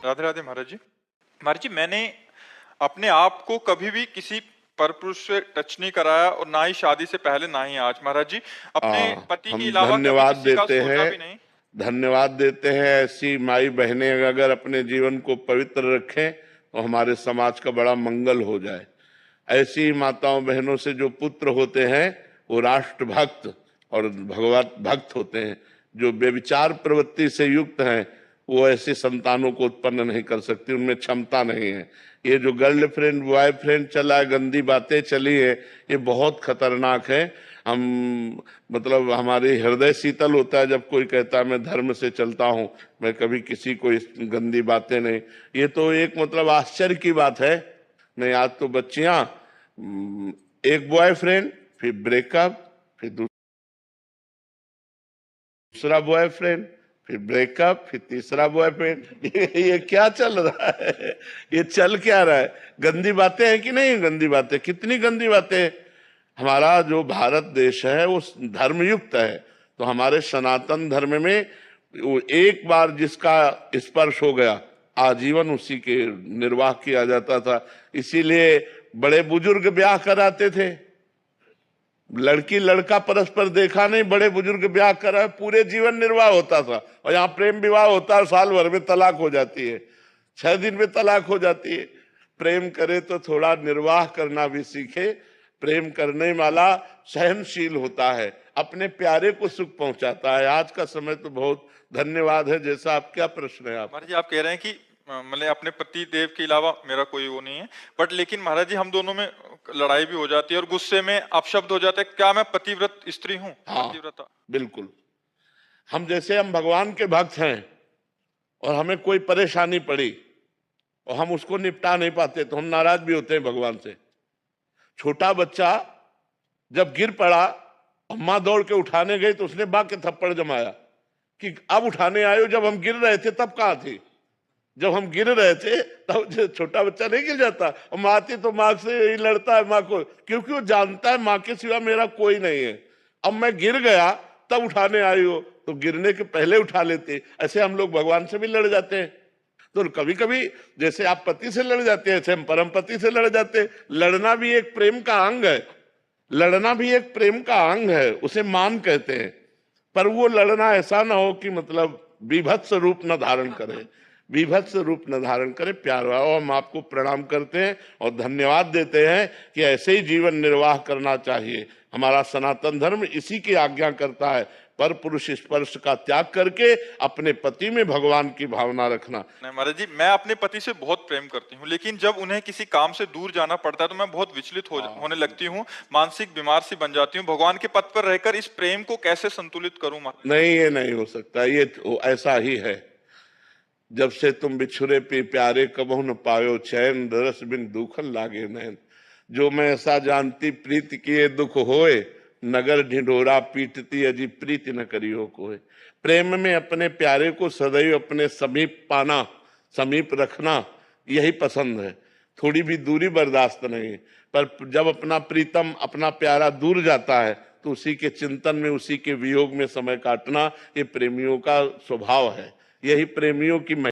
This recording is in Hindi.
राधे राधे महाराज जी। महाराज जी, मैंने अपने आप को कभी भी किसी परपुरुष से टच नहीं कराया और ना ही शादी से पहले ना ही आज। महाराज जी, अपने पति के हम अलावा कभी धन्यवाद किसी का देते सोचा हैं, भी नहीं। धन्यवाद देते हैं। ऐसी माई बहनें अगर अपने जीवन को पवित्र रखें तो हमारे समाज का बड़ा मंगल हो जाए। ऐसी माताओं बहनों से जो पुत्र होते हैं वो राष्ट्र भक्त और भगवत भक्त होते हैं। जो बेविचार प्रवृत्ति से युक्त हैं वो ऐसे संतानों को उत्पन्न नहीं कर सकती, उनमें क्षमता नहीं है। ये जो गर्लफ्रेंड बॉयफ्रेंड चला है, गंदी बातें चली है, ये बहुत खतरनाक है। हम मतलब हमारे हृदय शीतल होता है जब कोई कहता है मैं धर्म से चलता हूँ, मैं कभी किसी को इस गंदी बातें नहीं। ये तो एक मतलब आश्चर्य की बात है। नहीं, आज तो बच्चियां एक बॉयफ्रेंड, फिर ब्रेकअप, फिर दूसरा बॉयफ्रेंड, फिर ब्रेकअप, फिर तीसरा बॉयफ्रेंड। ये क्या चल रहा है? ये चल क्या रहा है? गंदी बातें हैं कि नहीं? गंदी बातें, कितनी गंदी बातें। हमारा जो भारत देश है वो धर्मयुक्त है, तो हमारे सनातन धर्म में वो एक बार जिसका स्पर्श हो गया आजीवन उसी के निर्वाह किया जाता था। इसीलिए बड़े बुजुर्ग ब्याह कराते थे। लड़की लड़का परस्पर देखा नहीं, बड़े बुजुर्ग ब्याह करा, पूरे जीवन निर्वाह होता था। और यहाँ प्रेम विवाह होता है, साल भर में तलाक हो जाती है, 6 दिन में तलाक हो जाती है। प्रेम करे तो थोड़ा निर्वाह करना भी सीखे। प्रेम करने वाला सहनशील होता है, अपने प्यारे को सुख पहुंचाता है। आज का समय तो बहुत धन्यवाद है। जैसा आप, क्या प्रश्न है आप? महाराज जी, आप कह रहे हैं कि मतलब अपने पति देव के अलावा मेरा कोई वो नहीं है, बट लेकिन महाराज जी हम दोनों में लड़ाई भी हो जाती है और गुस्से में अपशब्द हो जाते हैं। क्या मैं पतिव्रत स्त्री हूँ? हाँ, पतिव्रता। बिल्कुल। हम भगवान के भक्त हैं और हमें कोई परेशानी पड़ी और हम उसको निपटा नहीं पाते तो हम नाराज भी होते हैं भगवान से। छोटा बच्चा जब गिर पड़ा, अम्मा दौड़ के उठाने गई तो उसने बाग के थप्पड़ जमाया कि अब उठाने आए हो, जब हम गिर रहे थे तब कहाँ थी? जब हम गिर रहे थे तब छोटा बच्चा नहीं गिर जाता, और माँ थी तो माँ से ही लड़ता है, माँ को, क्योंकि वो जानता है माँ के सिवा मेरा कोई नहीं है। अब मैं गिर गया तब उठाने आई हो, तो गिरने के पहले उठा लेते। ऐसे हम लोग भगवान से भी लड़ जाते हैं। तो कभी कभी जैसे आप पति से लड़ जाते हैं, ऐसे हम परम पति से लड़ जाते हैं। लड़ना भी एक प्रेम का अंग है, लड़ना भी एक प्रेम का अंग है, उसे मान कहते हैं। पर वो लड़ना ऐसा ना हो कि मतलब विभत्स रूप न धारण करे, विभत्स रूप न धारण करे। प्यार भाव, हम आपको प्रणाम करते हैं और धन्यवाद देते हैं कि ऐसे ही जीवन निर्वाह करना चाहिए। हमारा सनातन धर्म इसी की आज्ञा करता है, पर पुरुष स्पर्श का त्याग करके अपने पति में भगवान की भावना रखना। नहीं महाराज जी, मैं अपने पति से बहुत प्रेम करती हूँ, लेकिन जब उन्हें किसी काम से दूर जाना पड़ता है तो मैं बहुत विचलित होने लगती हूँ, मानसिक बीमार सी बन जाती हूँ। भगवान के पथ पर रहकर इस प्रेम को कैसे संतुलित करूं? नहीं, ये नहीं हो सकता। ये तो ऐसा ही है। जब से तुम बिछुरे पे प्यारे कबहु न पायो चैन, रस बिन दुखन लागे नैन। जो मैं ऐसा जानती प्रीत किए दुख होए, नगर ढिंढोरा पीटती अजी प्रीति न करियो कोई। प्रेम में अपने प्यारे को सदैव अपने समीप पाना, समीप रखना, यही पसंद है। थोड़ी भी दूरी बर्दाश्त नहीं। पर जब अपना प्रीतम, अपना प्यारा दूर जाता है तो उसी के चिंतन में, उसी के वियोग में समय काटना, ये प्रेमियों का स्वभाव है। यही प्रेमियों की